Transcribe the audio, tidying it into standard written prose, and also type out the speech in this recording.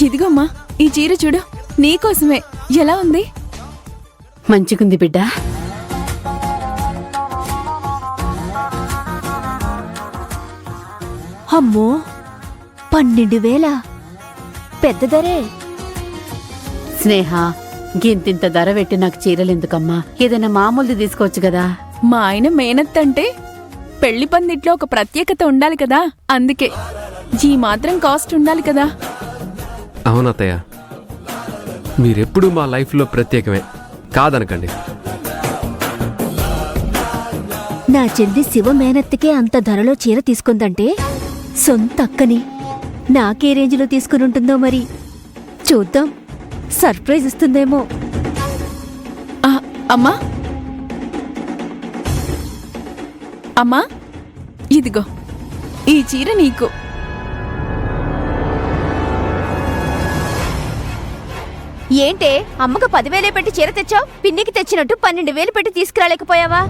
ఇదిగోమ్మా, ఈ చీర చూడు, నీకోసమే. ఎలా ఉంది? మంచిగుంది బిడ్డా. అమ్మో, 12,000 పెద్ద ధరే. స్నేహ, గింతింత ధర పెట్టి నాకు చీరలెందుకమ్మా? ఏదైనా మామూలుది తీసుకోవచ్చు కదా. మా ఆయన మేనత్తంటే పెళ్లి పందిట్లో ఒక ప్రత్యేకత ఉండాలి కదా, అందుకే ఈ మాత్రం కాస్ట్ ఉండాలి కదా. అవునత్తయ్య, మీరెప్పుడు మా లైఫ్లో ప్రత్యేకమే, కాదనకండి. నా చెల్లి శివ మేనత్తికే అంత ధరలో చీర తీసుకుందంటే సొంత అక్కని నాకే రేంజ్లో తీసుకునుంటుందో మరి. చూద్దాం, సర్ప్రైజ్ ఇస్తుందేమో. అమ్మా, అమ్మా, ఇదిగో ఈ చీర నీకు. ఏంటే, అమ్మకు 10,000 పెట్టి చీర తెచ్చావు, పిన్నికి తెచ్చినట్టు 12,000 పెట్టి తీసుకురాలేకపోయావా?